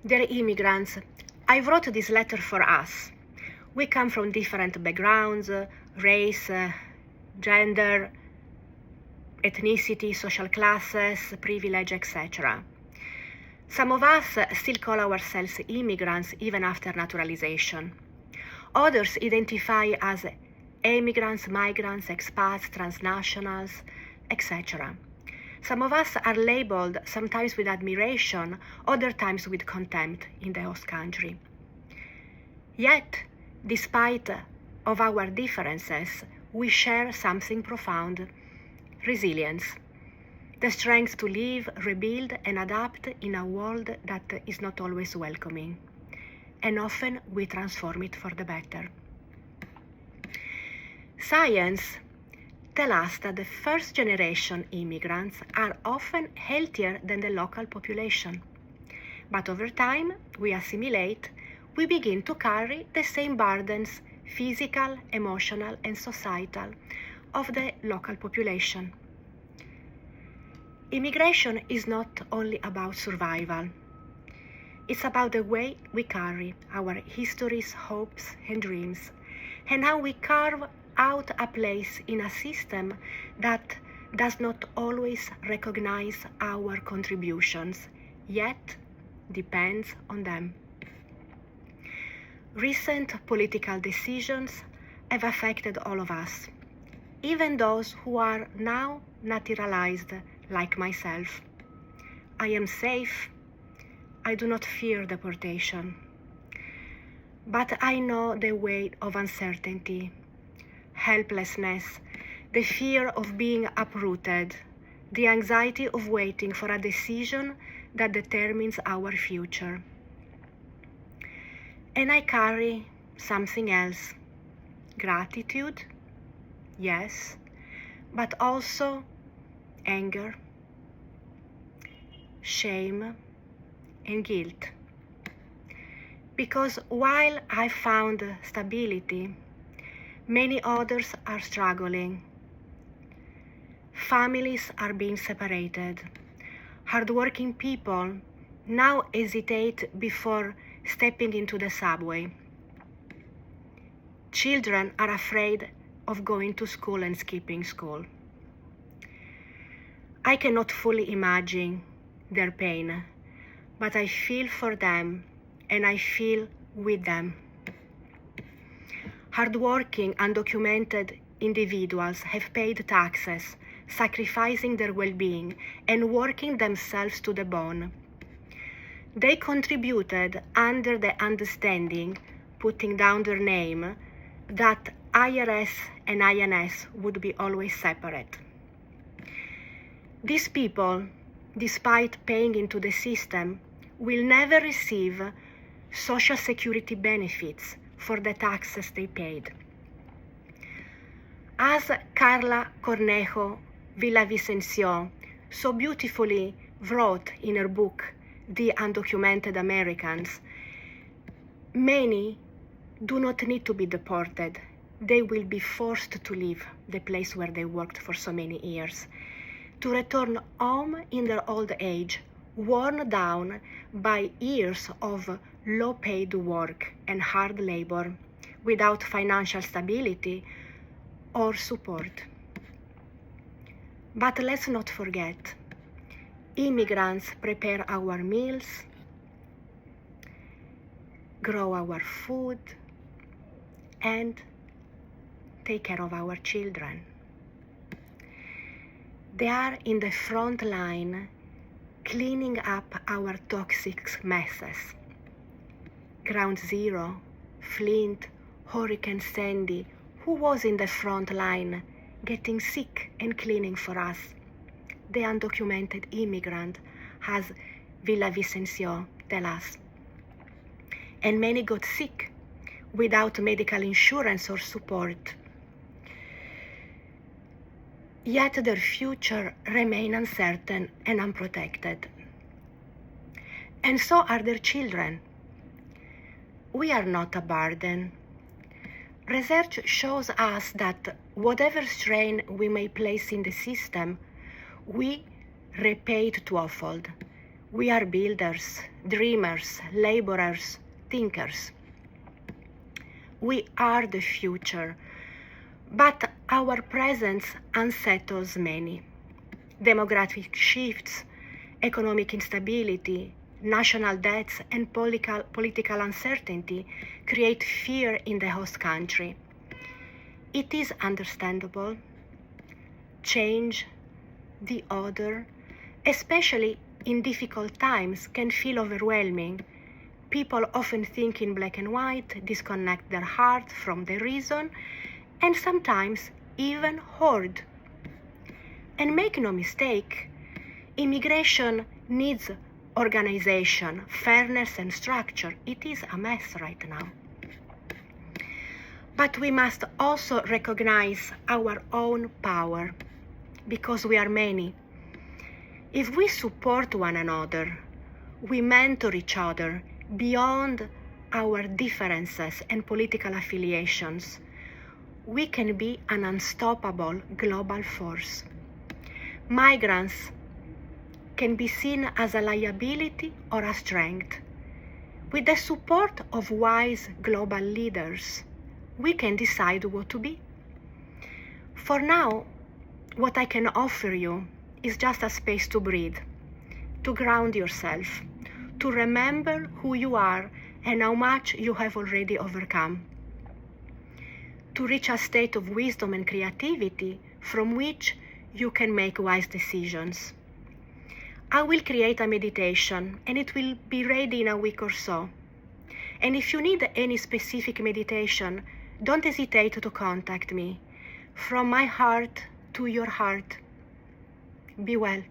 Dear immigrants, I wrote this letter for us. We come from different backgrounds, race, gender, ethnicity, social classes, privilege, etc. Some of us still call ourselves immigrants even after naturalization. Others identify as emigrants, migrants, expats, transnationals, etc. Some of us are labeled sometimes with admiration, other times with contempt in the host country. Yet, despite of our differences, we share something profound: resilience, the strength to live, rebuild, and adapt in a world that is not always welcoming, and often we transform it for the better. Science tells us that the first-generation immigrants are often healthier than the local population. But over time, we assimilate, we begin to carry the same burdens, physical, emotional, and societal, of the local population. Immigration is not only about survival. It's about the way we carry our histories, hopes, and dreams, and how we carve out a place in a system that does not always recognize our contributions, yet depends on them. Recent political decisions have affected all of us, even those who are now naturalized like myself. I am safe. I do not fear deportation. But I know the weight of uncertainty, helplessness, the fear of being uprooted, the anxiety of waiting for a decision that determines our future. And I carry something else: gratitude, yes, but also anger, shame, and guilt. Because while I found stability, many others are struggling. Families are being separated. Hardworking people now hesitate before stepping into the subway. Children are afraid of going to school and skipping school. I cannot fully imagine their pain, but I feel for them and I feel with them. Hardworking, undocumented individuals have paid taxes, sacrificing their well-being and working themselves to the bone. They contributed under the understanding, putting down their name, that IRS and INS would be always separate. These people, despite paying into the system, will never receive Social Security benefits for the taxes they paid. As Carla Cornejo Villavicencio so beautifully wrote in her book, The Undocumented Americans, many do not need to be deported. They will be forced to leave the place where they worked for so many years, to return home in their old age, worn down by years of low-paid work and hard labor, without financial stability or support. But let's not forget, immigrants prepare our meals, grow our food, and take care of our children. They are in the front line, cleaning up our toxic messes. Ground Zero, Flint, Hurricane Sandy, who was in the front line, getting sick and cleaning for us? The undocumented immigrant, as Villavicencio tells us. And many got sick without medical insurance or support. Yet their future remains uncertain and unprotected. And so are their children. We are not a burden. Research shows us that whatever strain we may place in the system, we repay it twofold. We are builders, dreamers, laborers, thinkers. We are the future, but our presence unsettles many. Demographic shifts, economic instability, national debts, and political uncertainty create fear in the host country. It is understandable. Change, the other, especially in difficult times, can feel overwhelming. People often think in black and white, disconnect their heart from the reason, and sometimes even hoard. And make no mistake, immigration needs organization, fairness, and structure. It is a mess right now. But we must also recognize our own power, because we are many. If we support one another, we mentor each other beyond our differences and political affiliations, we can be an unstoppable global force. Migrants can be seen as a liability or a strength. With the support of wise global leaders, we can decide what to be. For now, what I can offer you is just a space to breathe, to ground yourself, to remember who you are and how much you have already overcome, to reach a state of wisdom and creativity from which you can make wise decisions. I will create a meditation and it will be ready in a week or so. And if you need any specific meditation, don't hesitate to contact me. From my heart to your heart, be well.